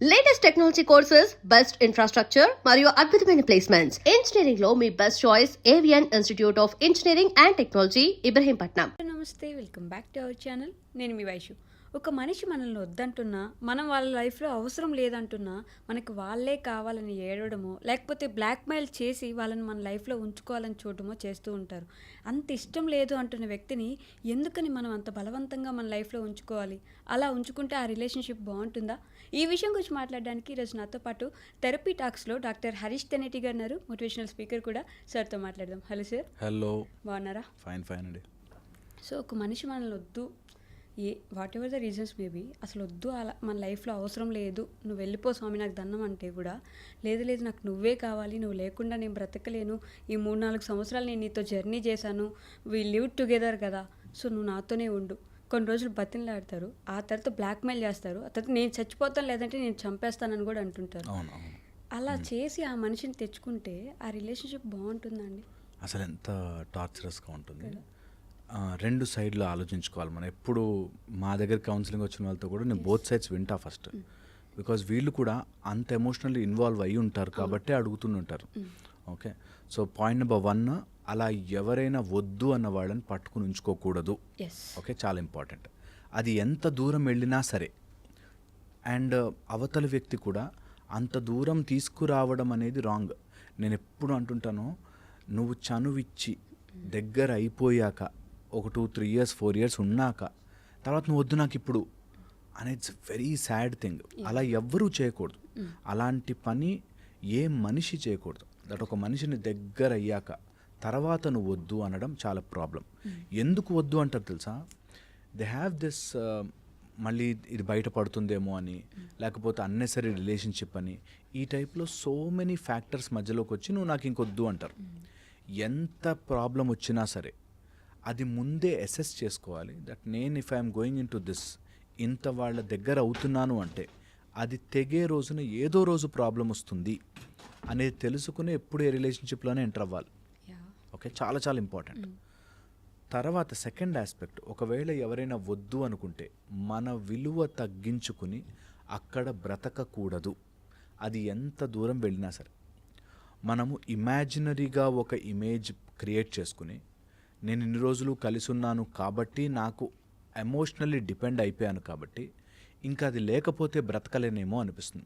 Latest technology courses, best infrastructure మరియు అద్భుతమైన placements. Engineering లో మీ best choice Avian institute of engineering and technology, Ibrahimpatnam. నమస్తే, welcome back to our channel. నేను మీ వైషు. ఒక మనిషి మనల్ని వద్దంటున్నా, మనం వాళ్ళ లైఫ్లో అవసరం లేదంటున్నా, మనకు వాళ్ళే కావాలని ఏడవడమో లేకపోతే బ్లాక్మెయిల్ చేసి వాళ్ళని మన లైఫ్లో ఉంచుకోవాలని చూడటమో చేస్తూ ఉంటారు. అంత ఇష్టం లేదు అంటున్న వ్యక్తిని ఎందుకని మనం అంత బలవంతంగా మన లైఫ్లో ఉంచుకోవాలి? అలా ఉంచుకుంటే ఆ రిలేషన్షిప్ బాగుంటుందా? ఈ విషయం గురించి మాట్లాడడానికి ఈరోజు నాతో పాటు థెరపీ టాక్స్లో డాక్టర్ హరీష్ తెనేటి గారు ఉన్నారు, మోటివేషనల్ స్పీకర్ కూడా. సార్తో మాట్లాడదాం. Hello sir. హలో. బాగున్నారా? ఫైన్ అండి. సో ఒక మనిషి మనల్ని వద్దు, what ever the reasons maybe, అసలు వద్దు, అలా మన లైఫ్లో అవసరం లేదు, నువ్వు వెళ్ళిపో స్వామి నాకు దండం అంటే కూడా, లేదు నాకు నువ్వే కావాలి, నువ్వు లేకుండా నేను బ్రతకలేను, ఈ 3-4 సంవత్సరాలు నేను నీతో జర్నీ చేశాను, వీ లివ్ టుగెదర్ కదా, సో నువ్వు నాతోనే ఉండు. కొన్ని రోజులు బతిమలాడతారు, ఆ తర్వాత బ్లాక్మెయిల్ చేస్తారు, ఆ తర్వాత నేను చచ్చిపోతాను లేదంటే నేను చంపేస్తానని కూడా అంటుంటారు. అలా చేసి ఆ మనిషిని తెచ్చుకుంటే ఆ రిలేషన్షిప్ బాగుంటుందండి? అసలు ఎంత టార్చరస్గా ఉంటుంది. 2 సైడ్లు ఆలోచించుకోవాలి మనం. ఎప్పుడు మా దగ్గర కౌన్సిలింగ్ వచ్చిన వాళ్ళతో కూడా నేను బోత్ సైడ్స్ వింటా ఫస్ట్, బికాజ్ వీళ్ళు కూడా అంత ఎమోషనల్లీ ఇన్వాల్వ్ అయ్యి ఉంటారు కాబట్టి అడుగుతుంటారు. ఓకే, సో పాయింట్ నెంబర్ 1, అలా ఎవరైనా వద్దు అన్న వాళ్ళని పట్టుకుని ఉంచుకోకూడదు. ఓకే, చాలా ఇంపార్టెంట్. అది ఎంత దూరం వెళ్ళినా సరే, అండ్ అవతల వ్యక్తి కూడా అంత దూరం తీసుకురావడం అనేది రాంగ్. నేను ఎప్పుడు అంటుంటాను, నువ్వు చనువిచ్చి దగ్గర అయిపోయాక ఒక 2-3 years 4 years ఉన్నాక తర్వాత నువ్వు వద్దు నాకు ఇప్పుడు అనేది ఇట్స్ వెరీ సాడ్ థింగ్. అలా ఎవ్వరూ చేయకూడదు. అలాంటి పని ఏ మనిషి చేయకూడదు. దట్ ఒక మనిషిని దగ్గర అయ్యాక తర్వాత నువ్వు వద్దు అనడం చాలా ప్రాబ్లం. ఎందుకు వద్దు అంటారు తెలుసా? దే హ్యావ్ దిస్ మళ్ళీ ఇది బయటపడుతుందేమో అని, లేకపోతే అన్నెసరీ రిలేషన్షిప్ అని, ఈ టైప్లో సో మెనీ ఫ్యాక్టర్స్ మధ్యలోకి వచ్చి నువ్వు నాకు ఇంకొద్దు అంటారు. ఎంత ప్రాబ్లం వచ్చినా సరే అది ముందే అసెస్ చేసుకోవాలి. దట్ నేను if I'm going in to this, ఇంత వాళ్ళ దగ్గర అవుతున్నాను అంటే అది తెగే రోజున ఏదో రోజు ప్రాబ్లం వస్తుంది అనేది తెలుసుకుని ఎప్పుడు ఏ రిలేషన్షిప్లోనే ఎంటర్ అవ్వాలి. ఓకే, చాలా చాలా ఇంపార్టెంట్. తర్వాత సెకండ్ ఆస్పెక్ట్, ఒకవేళ ఎవరైనా వద్దు అనుకుంటే మన విలువ తగ్గించుకుని అక్కడ బ్రతకకూడదు. అది ఎంత దూరం వెళ్ళినా సరే మనము ఇమాజినరీగా ఒక ఇమేజ్ క్రియేట్ చేసుకుని, నేను ఇన్ని రోజులు కలిసి ఉన్నాను కాబట్టి, నాకు ఎమోషనల్లీ డిపెండ్ అయిపోయాను కాబట్టి ఇంకా అది లేకపోతే బ్రతకలేనేమో అనిపిస్తుంది.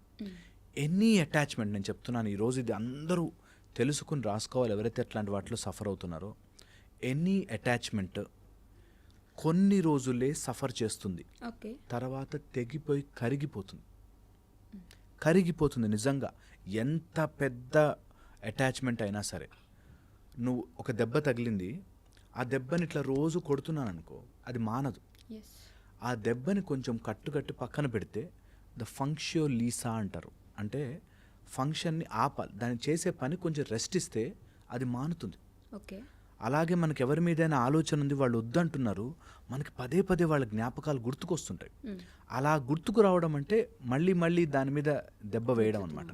ఎనీ అటాచ్మెంట్, నేను చెప్తున్నాను ఈరోజు ఇది అందరూ తెలుసుకుని రాసుకోవాలి ఎవరైతే అట్లాంటి వాటిలో సఫర్ అవుతున్నారో. ఎనీ అటాచ్మెంట్ కొన్ని రోజులే సఫర్ చేస్తుంది, తర్వాత తెగిపోయి కరిగిపోతుంది. నిజంగా ఎంత పెద్ద అటాచ్మెంట్ అయినా సరే, నువ్వు ఒక దెబ్బ తగిలింది, ఆ దెబ్బని ఇట్లా రోజు కొడుతున్నాను అనుకో, అది మానదు. ఆ దెబ్బని కొంచెం కట్టుకట్టి పక్కన పెడితే ద ఫంక్షియో లీసా అంటారు, అంటే ఫంక్షన్ని ఆపాలి, దాన్ని చేసే పని కొంచెం రెస్ట్ ఇస్తే అది మానుతుంది. అలాగే మనకి ఎవరి మీదైనా ఆలోచన ఉంది, వాళ్ళు వద్దంటున్నారు, మనకి పదే పదే వాళ్ళ జ్ఞాపకాలు గుర్తుకొస్తుంటాయి. అలా గుర్తుకు రావడం అంటే మళ్ళీ దాని మీద దెబ్బ వేయడం అనమాట.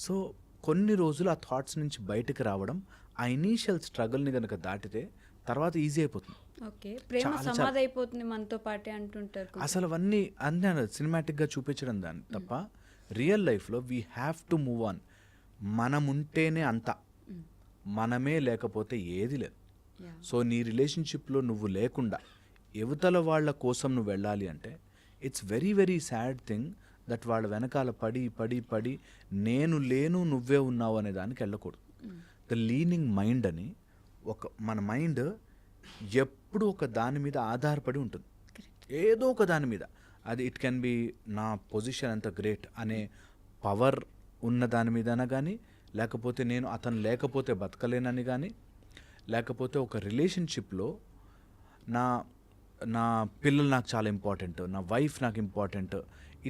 సో కొన్ని రోజులు ఆ థాట్స్ నుంచి బయటకు రావడం, ఆ ఇనీషియల్ స్ట్రగుల్ని కనుక దాటితే తర్వాత ఈజీ అయిపోతుంది. మనతో పాటే అంటుంటారు. అసలు అవన్నీ సినిమాటిక్గా చూపించడం దాన్ని తప్ప, రియల్ లైఫ్లో we have to move on. మనం ఉంటేనే అంతా, మనమే లేకపోతే ఏది లేదు. సో నీ రిలేషన్షిప్లో నువ్వు లేకుండా యువతల వాళ్ళ కోసం నువ్వు వెళ్ళాలి అంటే it's very very sad thing that వాళ్ళ వెనకాల పడి నేను లేను నువ్వే ఉన్నావు అనే దానికి వెళ్ళకూడదు. ద లీనింగ్ మైండ్ అని మన మైండ్ ఎప్పుడు ఒక దాని మీద ఆధారపడి ఉంటుంది, ఏదో ఒక దాని మీద. అది ఇట్ కెన్ బి నా పొజిషన్ అంత గ్రేట్ అనే పవర్ ఉన్న దాని మీదనా కానీ, లేకపోతే నేను అతను లేకపోతే బతకలేనని కానీ, లేకపోతే ఒక రిలేషన్షిప్లో నా పిల్లలు నాకు చాలా ఇంపార్టెంట్, నా వైఫ్ నాకు ఇంపార్టెంట్,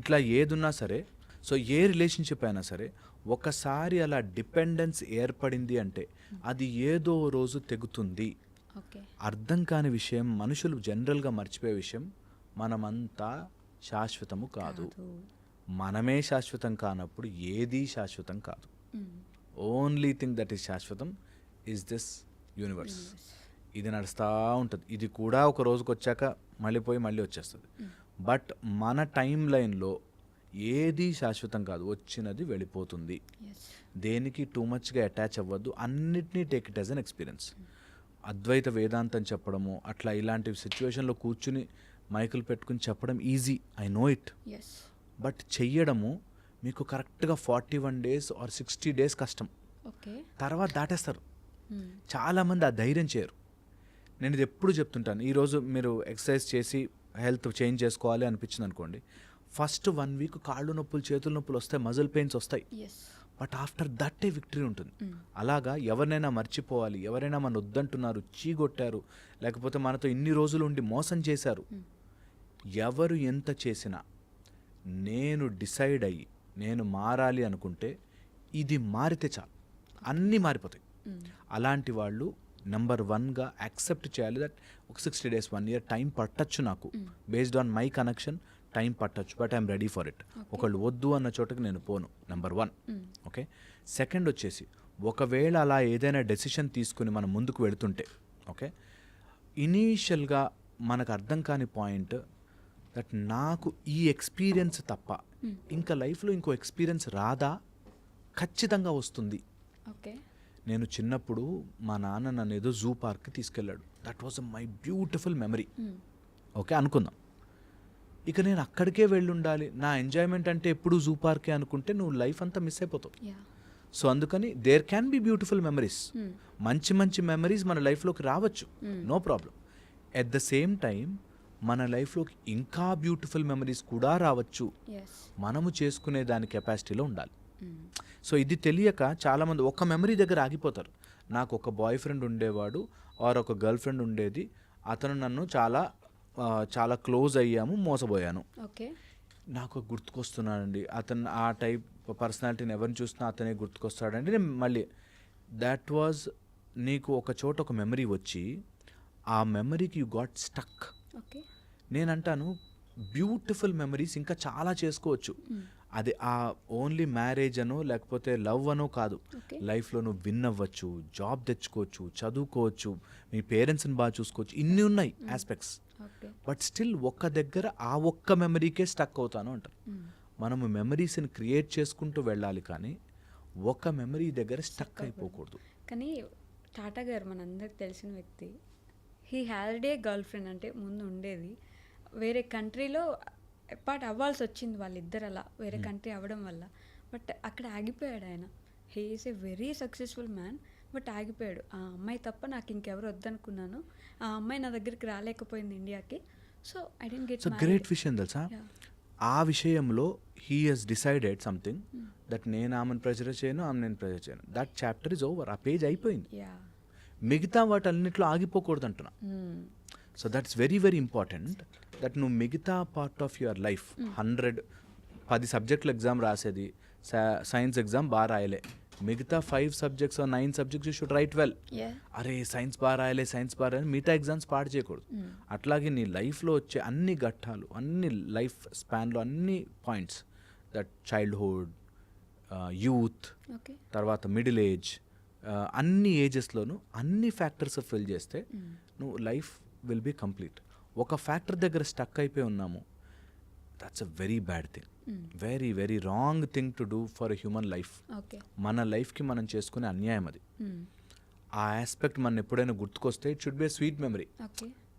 ఇట్లా ఏదున్నా సరే. సో ఏ రిలేషన్షిప్ అయినా సరే ఒకసారి అలా డిపెండెన్స్ ఏర్పడింది అంటే అది ఏదో రోజు తెగుతుంది. అర్థం కాని విషయం, మనుషులు జనరల్గా మర్చిపోయే విషయం, మనమంతా శాశ్వతము కాదు. మనమే శాశ్వతం కానప్పుడు ఏదీ శాశ్వతం కాదు. ఓన్లీ థింగ్ దట్ ఈస్ శాశ్వతం ఈజ్ దిస్ యూనివర్స్. ఇది నడుస్తూ ఉంటుంది. ఇది కూడా ఒక రోజుకి వచ్చాక మళ్ళీ వచ్చేస్తుంది. బట్ మన టైం లైన్లో ఏది శాశ్వతం కాదు, వచ్చినది వెళ్ళిపోతుంది. ఎస్. దేనికి టూ మచ్గా అటాచ్ అవ్వద్దు, అన్నిటినీ take it as an experience. Advaita వేదాంతం చెప్పడము అట్లా ఇలాంటి సిచ్యువేషన్లో కూర్చుని మైకులు పెట్టుకుని చెప్పడం easy, I know it. Yes. But చెయ్యడము మీకు కరెక్ట్గా 41 days ఆర్ 60 days కష్టం. ఓకే. తర్వాత దాటేస్తారు. చాలామంది ఆ ధైర్యం చేయరు. నేను ఇది ఎప్పుడు చెప్తుంటాను, ఈరోజు మీరు ఎక్సర్సైజ్ చేసి హెల్త్ చేంజ్ చేసుకోవాలి అనిపించింది అనుకోండి, ఫస్ట్ 1 week కాళ్ళు నొప్పులు చేతుల నొప్పులు వస్తాయి, మజిల్ పెయిన్స్ వస్తాయి. Yes. But after that victory ఉంటుంది. అలాగా ఎవరినైనా మర్చిపోవాలి, ఎవరైనా మన వద్దంటున్నారు, చీగొట్టారు, లేకపోతే మనతో ఇన్ని రోజులు ఉండి మోసం చేశారు, ఎవరు ఎంత చేసినా నేను డిసైడ్ అయ్యి నేను మారాలి అనుకుంటే ఇది మారితే చాలు, అన్నీ మారిపోతాయి. అలాంటి వాళ్ళు నెంబర్ 1గా యాక్సెప్ట్ చేయాలి దట్ ఒక 60 days 1 year టైం పట్టచ్చు, నాకు based on my connection time పట్టచ్చు, but I'm ready for it. ఒకళ్ళు వద్దు అన్న చోటకి నేను పోను, నెంబర్ 1. ఓకే. సెకండ్ వచ్చేసి, ఒకవేళ అలా ఏదైనా డెసిషన్ తీసుకుని మనం ముందుకు వెళుతుంటే, ఓకే, ఇనీషియల్గా మనకు అర్థం కాని పాయింట్ దట్ నాకు ఈ ఎక్స్పీరియన్స్ తప్ప ఇంకా లైఫ్లో ఇంకో ఎక్స్పీరియన్స్ రాదా? ఖచ్చితంగా వస్తుంది. ఓకే. నేను చిన్నప్పుడు మా నాన్న నన్ను ఏదో జూ పార్క్కి తీసుకెళ్ళాడు. That was my beautiful memory. Okay అనుకుందాం. ఇక నేను అక్కడికే వెళ్ళుండాలి, నా ఎంజాయ్మెంట్ అంటే ఎప్పుడు జూ పార్కే అనుకుంటే నువ్వు లైఫ్ అంతా మిస్ అయిపోతావు. సో అందుకని there can be beautiful memories, మంచి మంచి మెమరీస్ మన లైఫ్లోకి రావచ్చు, no problem. At the same time మన లైఫ్లోకి ఇంకా బ్యూటిఫుల్ మెమరీస్ కూడా రావచ్చు, మనము చేసుకునే దాని కెపాసిటీలో ఉండాలి. సో ఇది తెలియక చాలామంది ఒక మెమరీ దగ్గర ఆగిపోతారు. నాకు ఒక బాయ్ ఫ్రెండ్ ఉండేవాడు ఆర్ ఒక గర్ల్ ఫ్రెండ్ ఉండేది, అతను నన్ను చాలా క్లోజ్ అయ్యాము, మోసపోయాను. ఓకే. నాకు గుర్తుకొస్తున్నానండి అతను, ఆ టైప్ పర్సనాలిటీని ఎవరిని చూసినా అతనే గుర్తుకొస్తాడండి. నేను మళ్ళీ దాట్ వాజ్, నీకు ఒక చోట ఒక మెమరీ వచ్చి ఆ మెమరీకి యూ గాట్ స్టక్. ఓకే. నేనంటాను బ్యూటిఫుల్ మెమరీస్ ఇంకా చాలా చేసుకోవచ్చు. అది ఆ ఓన్లీ మ్యారేజ్ అనో లేకపోతే లవ్ అనో కాదు, లైఫ్లో నువ్వు విన్ అవ్వచ్చు, జాబ్ తెచ్చుకోవచ్చు, చదువుకోవచ్చు, మీ పేరెంట్స్ని బాగా చూసుకోవచ్చు, ఇన్ని ఉన్నాయి ఆస్పెక్ట్స్. బట్ స్టిల్ ఒక్క దగ్గర ఆ ఒక్క మెమరీకే స్టక్ అవుతాను అంటారు. మనము మెమరీస్ని క్రియేట్ చేసుకుంటూ వెళ్ళాలి, కానీ ఒక మెమరీ దగ్గర స్టక్ అయిపోకూడదు. కానీ టాటా గారు మనందరికి తెలిసిన వ్యక్తి, he had a girl friend, అంటే ముందు ఉండేది వేరే కంట్రీలో, అపార్ట్ అవ్వాల్సి వచ్చింది వాళ్ళిద్దరు, అలా వేరే కంట్రీ అవ్వడం వల్ల. బట్ అక్కడ ఆగిపోయాడు ఆయన. He is a very successful man, but ఆగిపోయాడు. ఆ అమ్మాయి తప్ప నాకు ఇంకెవరు వద్దనుకున్నాను, ఆ అమ్మాయి నా దగ్గరికి రాలేకపోయింది ఇండియాకి, so I didn't get married. Great విషయం తెలుసా, ఆ విషయంలో he has decided something that నేను ఆమెను ప్రెజర్ చేయను, ఆమె నేను ప్రెజర్ చేయను. దట్ చాప్టర్ ఇస్ ఓవర్, ఆ పేజ్ అయిపోయింది. మిగతా వాటన్నిటిలో ఆగిపోకూడదు అంటున్నా. So that's very very important that నువ్వు మిగతా పార్ట్ ఆఫ్ యువర్ లైఫ్ 10 సబ్జెక్టులు ఎగ్జామ్ రాసేది, సైన్స్ ఎగ్జామ్ బాగా రాయలే, మిగతా 5 subjects or 9 subjects you should write well. అరే సైన్స్ బాగా రాయలే, మిగతా ఎగ్జామ్స్ పాడు చేయకూడదు. అట్లాగే నీ లైఫ్లో వచ్చే అన్ని ఘట్టాలు, అన్ని లైఫ్ స్పాన్లో అన్ని పాయింట్స్, దట్ చైల్డ్హుడ్, యూత్, తర్వాత మిడిల్ ఏజ్, అన్ని ఏజెస్లోనూ అన్ని ఫ్యాక్టర్స్ ఫిల్ చేస్తే నువ్వు లైఫ్ విల్ బీ కంప్లీట్. ఒక ఫ్యాక్టర్ దగ్గర స్టక్ అయిపోయి ఉన్నాము, that's a very bad thing, very very wrong thing to do for a human life. మన లైఫ్కి మనం చేసుకునే అన్యాయం అది. ఆ ఆస్పెక్ట్ మన ఎప్పుడైనా గుర్తుకొస్తే it should be a sweet memory.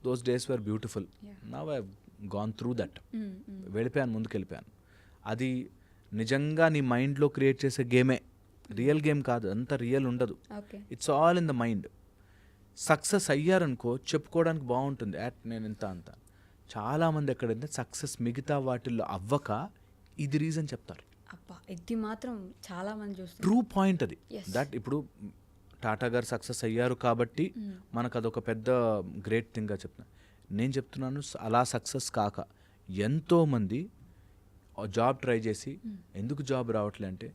Those days were beautiful, now I have gone through that. వెళ్ళిపోయాను, ముందుకు వెళ్ళిపోయాను. అది నిజంగా నీ మైండ్లో క్రియేట్ చేసే గేమే, రియల్ గేమ్ కాదు, అంత రియల్ ఉండదు. It's all in the mind. Success అయ్యారనుకో చెప్పుకోవడానికి బాగుంటుంది, నేను ఇంత అంత. చాలామంది ఎక్కడంటే సక్సెస్ మిగతా వాటిల్లో అవ్వక ఇది రీజన్ చెప్తారు. ఇది మాత్రం చాలా మంది చూస్తారు. ట్రూ పాయింట్ అది. దట్ ఇప్పుడు టాటా గారు సక్సెస్ అయ్యారు కాబట్టి మనకు అదొక పెద్ద గ్రేట్ థింగ్గా చెప్తున్నాను. నేను చెప్తున్నాను అలా సక్సెస్ కాక ఎంతోమంది జాబ్ ట్రై చేసి ఎందుకు జాబ్ రావట్లే అంటే,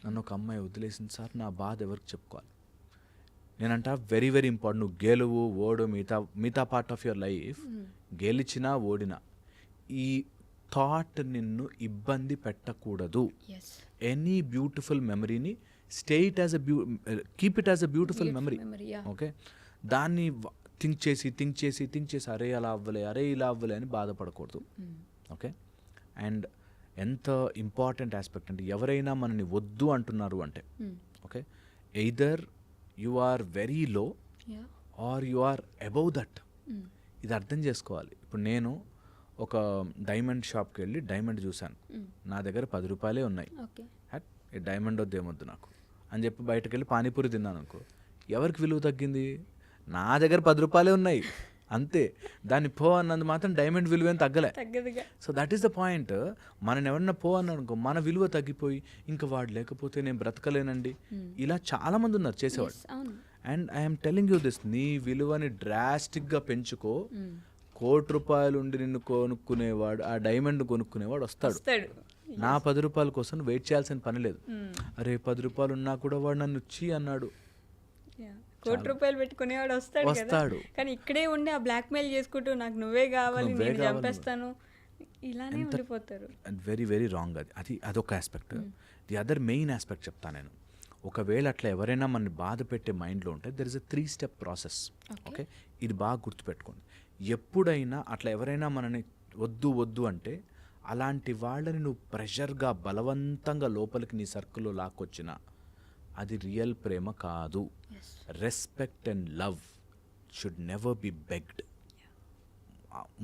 నన్ను ఒక అమ్మాయి వదిలేసింది సార్, నా బాధ ఎవరికి చెప్పుకోవాలి. నేనంట వెరీ వెరీ ఇంపార్టెంట్, నువ్వు గెలువు ఓడు మిగతా పార్ట్ ఆఫ్ యువర్ లైఫ్, గెలిచినా ఓడినా ఈ థాట్ నిన్ను ఇబ్బంది పెట్టకూడదు. ఎనీ బ్యూటిఫుల్ మెమరీని keep it as a beautiful memory. Okay, దాన్ని థింక్ చేసి అరే అలా అవ్వలే, అరే ఇలా అవ్వలే అని బాధపడకూడదు. ఓకే, అండ్ ఎంత ఇంపార్టెంట్ ఆస్పెక్ట్ అంటే ఎవరైనా మనని వద్దు అంటున్నారు అంటే okay either you are very low yeah or you are above that. ఇది అర్థం చేసుకోవాలి. ఇప్పుడు నేను ఒక డైమండ్ షాప్కి వెళ్ళి డైమండ్ చూశాను, నా దగ్గర 10 రూపాయలే ఉన్నాయి, ఓకే హట్ ఈ డైమండ్ వద్దేమొద్దు నాకు అని చెప్పి బయటకు వెళ్ళి పానీపూరి తిన్నాను అనుకో, ఎవరికి విలువ తగ్గింది? నా దగ్గర 10 రూపాయలే ఉన్నాయి అంతే. దాన్ని పో అన్నది మాత్రం డైమండ్ విలువ ఏం తగ్గలే. తగ్గదుగా. So that is the point. మనం ఎవరన్నా పో అన్నాడు అనుకో, మన విలువ తగ్గిపోయి ఇంకా వాడు లేకపోతే నేను బ్రతకలేనండి, ఇలా చాలా మంది ఉన్నారు చేసేవాడు. అవును. And I'm telling you this, నీ విలువని డ్రాస్టిక్గా పెంచుకో, ₹1,00,00,000 ఉండి నిన్ను కొనుక్కునేవాడు, ఆ డైమండ్ కొనుక్కునేవాడు వస్తాడు. నా 10 రూపాయల కోసం వెయిట్ చేయాల్సిన పని లేదు. అరే 10 రూపాయలు ఉన్నా కూడా వాడు నన్ను చీ అన్నాడు, ₹1,00,00,000 పెట్టుకునేవాడు వస్తాడు. కానీ ఇక్కడే ఉండి ఆ బ్లాక్ మెయిల్ చేసుకుంటూ నాకు నువ్వే కావాలి, నేను చంపేస్తాను, ఇలానే ఉండిపోతారు. Very very wrong. అదొక aspect. The other main aspect చెప్తా నేను. ఒకవేళ అట్లా ఎవరైనా మనని బాధ పెట్టే మైండ్లో ఉంటే there is a 3-step process. Okay, ఇది బాగా గుర్తుపెట్టుకోండి. ఎప్పుడైనా అట్లా ఎవరైనా మనని వద్దు వద్దు అంటే అలాంటి వాళ్ళని నువ్వు ప్రెషర్గా బలవంతంగా లోపలికి నీ సర్కిల్లో లాక్కొచ్చినా అది రియల్ ప్రేమ కాదు. Respect and love should never be begged.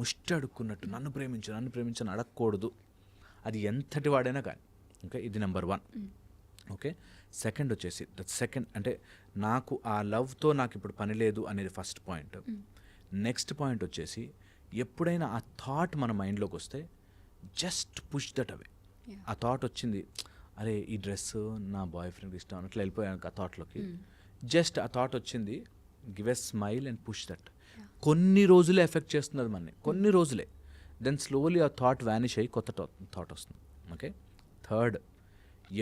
ముష్టి అడుక్కున్నట్టు నన్ను ప్రేమించని అడగకూడదు, అది ఎంతటి వాడైనా కానీ. ఓకే, ఇది నెంబర్ 1. ఓకే, సెకండ్ వచ్చేసి సెకండ్ అంటే నాకు ఆ లవ్తో నాకు ఇప్పుడు పని లేదు అనేది ఫస్ట్ పాయింట్. నెక్స్ట్ పాయింట్ వచ్చేసి ఎప్పుడైనా ఆ థాట్ మన మైండ్లోకి వస్తే జస్ట్ పుష్ దట్ అవే. ఆ థాట్ వచ్చింది, అరే ఈ డ్రెస్ నా బాయ్ ఫ్రెండ్కి ఇష్టం అట్లా వెళ్ళిపోయాను ఆ థాట్లోకి. జస్ట్ ఆ థాట్ వచ్చింది, give a smile and push that. కొన్ని రోజులే ఎఫెక్ట్ చేస్తుంది అది మనని, కొన్ని రోజులే. దెన్ స్లోలీ ఆ థాట్ వ్యానిష్ అయ్యి కొత్త థాట్ వస్తుంది. ఓకే, థర్డ్,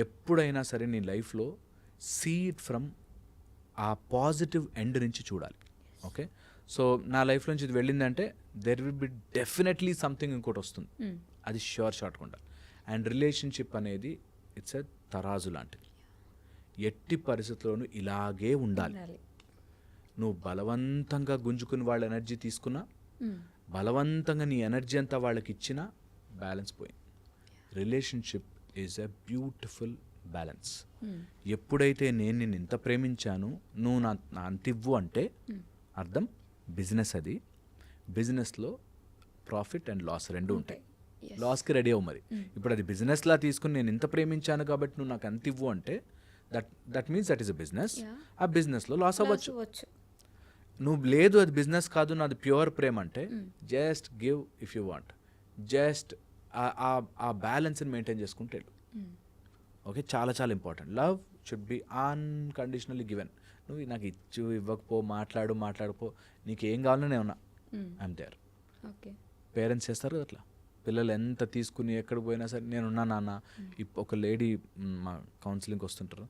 ఎప్పుడైనా సరే నీ లైఫ్లో see it from a positive end నుంచి చూడాలి. ఓకే, సో నా లైఫ్ నుంచి ఇది వెళ్ళిందంటే there will be definitely something ఇంకోటి వస్తుంది, అది ష్యూర్ షాట్ ఉండాలి. అండ్ రిలేషన్షిప్ అనేది ఇట్స్ ఎ తరాజు లాంటిది, ఎట్టి పరిస్థితుల్లోనూ ఇలాగే ఉండాలి. నువ్వు బలవంతంగా గుంజుకుని వాళ్ళ ఎనర్జీ తీసుకున్నా, బలవంతంగా నీ ఎనర్జీ అంతా వాళ్ళకి ఇచ్చినా బ్యాలెన్స్ పోయింది. Relationship is a beautiful balance. ఎప్పుడైతే నేను నిన్ను ఇంత ప్రేమించాను, నువ్వు నా అంత ఇవ్వు అంటే అర్థం బిజినెస్. అది బిజినెస్లో ప్రాఫిట్ అండ్ లాస్ రెండు ఉంటాయి. లాస్కి రెడీ అవ్వు మరి. ఇప్పుడు అది బిజినెస్లా తీసుకుని నేను ఇంత ప్రేమించాను కాబట్టి నువ్వు నాకు అంత ఇవ్వు అంటే that means that is a business. ఆ బిజినెస్లో లాస్ అవ్వచ్చు. నువ్వు లేదు అది బిజినెస్ కాదు నాది ప్యూర్ ప్రేమ అంటే just give if you want. Just ఆ బ్యాలెన్స్ని మెయింటైన్ చేసుకుంటే. ఓకే, చాలా చాలా important. Love should be unconditionally given. నువ్వు నాకు ఇచ్చు ఇవ్వకపో, మాట్లాడుకో, నీకు ఏం కావాలో నేను ఉన్నా, ఐఎమ్ దేర్. ఓకే, పేరెంట్స్ చేస్తారు కదా అట్లా. పిల్లలు ఎంత తీసుకుని ఎక్కడ పోయినా సరే నేనున్నా నాన్న. ఒక లేడీ మా కౌన్సిలింగ్కి వస్తుంటారు,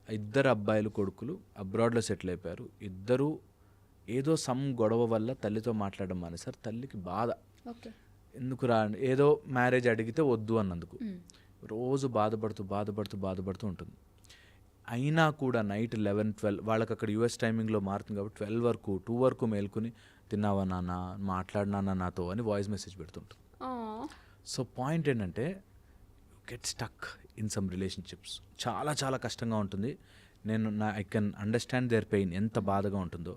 2 అబ్బాయిలు కొడుకులు అబ్రాడ్లో సెటిల్ అయిపోయారు. ఇద్దరు ఏదో సమ్ గొడవ వల్ల తల్లితో మాట్లాడడం మానేసారు. తల్లికి బాధ, ఎందుకు రా ఏదో మ్యారేజ్ అడిగితే వద్దు అన్నందుకు. రోజు బాధపడుతూ ఉంటుంది. అయినా కూడా నైట్ 11-12 వాళ్ళకి అక్కడ యూఎస్ టైమింగ్లో మారుతుంది కాబట్టి 12 వరకు 2 వరకు మేల్కొని తిన్నావా నాన్న, మాట్లాడినా నాతో అని వాయిస్ మెసేజ్ పెడుతుంటారు. సో పాయింట్ ఏంటంటే get stuck in some relationships. చాలా చాలా కష్టంగా ఉంటుంది. I can understand their pain, ఎంత బాధగా ఉంటుందో.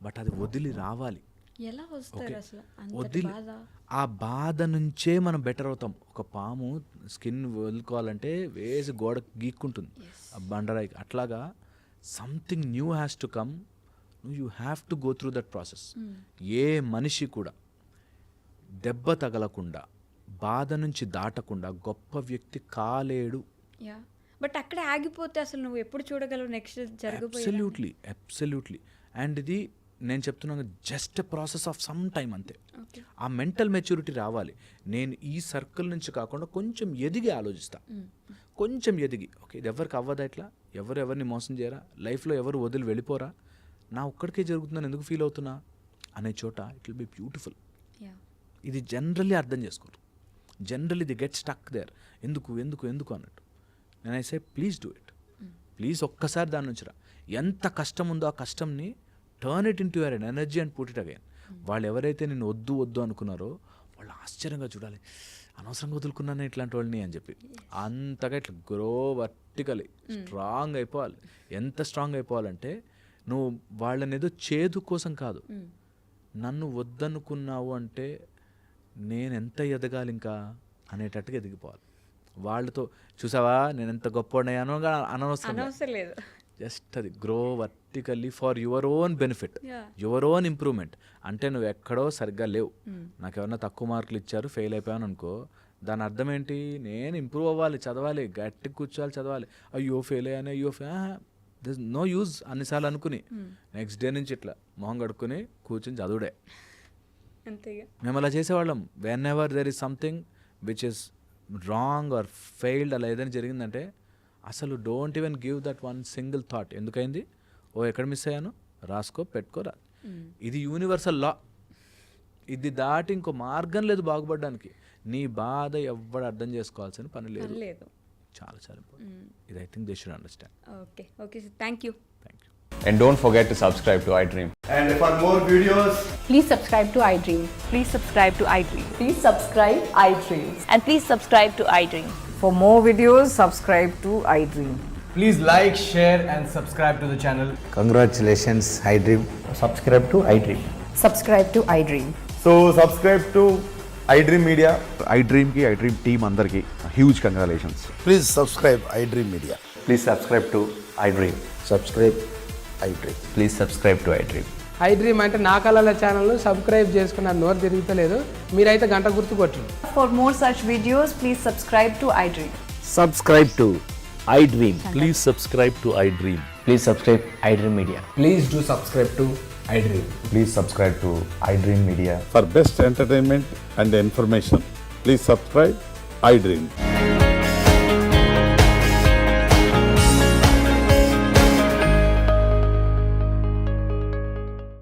బట్ అది వదిలి రావాలి. ఎలా వస్తారు అసలు? వదిలి ఆ బాధ నుంచే మనం బెటర్ అవుతాం. ఒక పాము స్కిన్ వదులుకోవాలంటే వేసి గోడ గీక్కుంటుంది ఆ బండరాయికి. అట్లాగా something new has to come. You have to go through that process. ఏ మనిషి కూడా దెబ్బ తగలకుండా, బాధ నుంచి దాటకుండా గొప్ప వ్యక్తి కాలేడు. బట్ అక్కడే ఆగిపోతే అసలు నువ్వు ఎప్పుడు చూడగలవు నెక్స్ట్ జరగబోయే? అబ్సల్యూట్లీ. అండ్ ఇది నేను చెప్తున్నాను just a process of some time అంతే. ఆ మెంటల్ మెచ్యూరిటీ రావాలి. నేను ఈ సర్కిల్ నుంచి కాకుండా కొంచెం ఎదిగి ఆలోచిస్తా, కొంచెం ఎదిగి. ఓకే, ఇది ఎవరికి అవ్వదా, ఇట్లా ఎవరిని మోసం చేయరా, లైఫ్లో ఎవరు వదిలి వెళ్ళిపోరా, నా ఒక్కడికే జరుగుతుందని ఎందుకు ఫీల్ అవుతున్నా అనే చోట ఇట్ విల్ బి బ్యూటిఫుల్. ఇది జనరల్లీ అర్థం చేసుకోరు. Generally they get stuck there. ఎందుకు అన్నట్టు. నేను I say please do it. Please ఒక్కసారి దాని నుంచి రా. ఎంత కష్టం ఉందో ఆ కష్టంని turn it into your energy and put it again. వాళ్ళు ఎవరైతే నేను వద్దు అనుకున్నారో వాళ్ళు ఆశ్చర్యంగా చూడాలి, అనవసరంగా వదులుకున్నాను ఇట్లాంటి వాళ్ళని అని చెప్పి అంతగా ఇట్లా గ్రో వర్టికలీ స్ట్రాంగ్ అయిపోవాలి. ఎంత స్ట్రాంగ్ అయిపోవాలంటే నువ్వు వాళ్ళని ఏదో చేదు కోసం కాదు, నన్ను వద్దనుకున్నావు అంటే నేను ఎంత ఎదగాలి ఇంకా అనేటట్టుగా ఎదిగిపోవాలి. వాళ్ళతో చూసావా నేను ఎంత గొప్పవాడినయ్యానో అనవసరం లేదు. జస్ట్ అది grow vertically for your own benefit, your own improvement. అంటే నువ్వు ఎక్కడో సరిగ్గా లేవు, నాకు ఎవరన్నా తక్కువ మార్కులు ఇచ్చారు ఫెయిల్ అయిపోయాను అనుకో, దాని అర్థం ఏంటి, నేను ఇంప్రూవ్ అవ్వాలి, చదవాలి, గట్టిగా కూర్చోవాలి, చదవాలి. అయ్యో ఫెయిల్ అయ్యాను, అయ్యో దిస్ నో యూజ్ అన్నిసార్లు అనుకుని నెక్స్ట్ డే నుంచి ఇట్లా మొహం కడుక్కుని కూర్చొని చదువుడే. అంతేగా మేము అలా చేసేవాళ్ళం. Whenever there is something which is wrong or failed, అలా ఏదైనా జరిగిందంటే అసలు don't even give that one single thought. ఎందుకైంది, ఎక్కడ మిస్ అయ్యాను, రాసుకో పెట్టుకోరా. ఇది యూనివర్సల్ లా, ఇది దాటి ఇంకో మార్గం లేదు బాగుపడడానికి. నీ బాధ ఎవ్వడు అర్థం చేసుకోవాల్సిన పని లేదు. చాలా చాలా ఇంపార్టెంట్ ఇది. I think they should understand. Okay sir, thank you. And don't forget to subscribe to iDream. And for more videos, Please subscribe to iDream. Please subscribe to iDream. Please subscribe iDream. And please subscribe to iDream. For more videos, subscribe to iDream. please like, share and subscribe to the channel. Congratulations, iDream. Subscribe to iDream. Subscribe to iDream. So subscribe to iDream Media. iDream team అందరికి huge congratulations. Please subscribe iDream Media. Please subscribe to iDream. Subscribe iDream. Please subscribe to iDream. iDream అంటే నా కళల ఛానల్ను subscribe చేసుకున్న నోరు తిరుగుతలేదు, మీరైతే గంట గుర్తు కొట్టండి. For more such videos, please subscribe to iDream. Subscribe to iDream. Please subscribe to iDream. Please subscribe iDream Media. Please do subscribe to iDream. Please subscribe to iDream Media. For best entertainment and information, please subscribe iDream.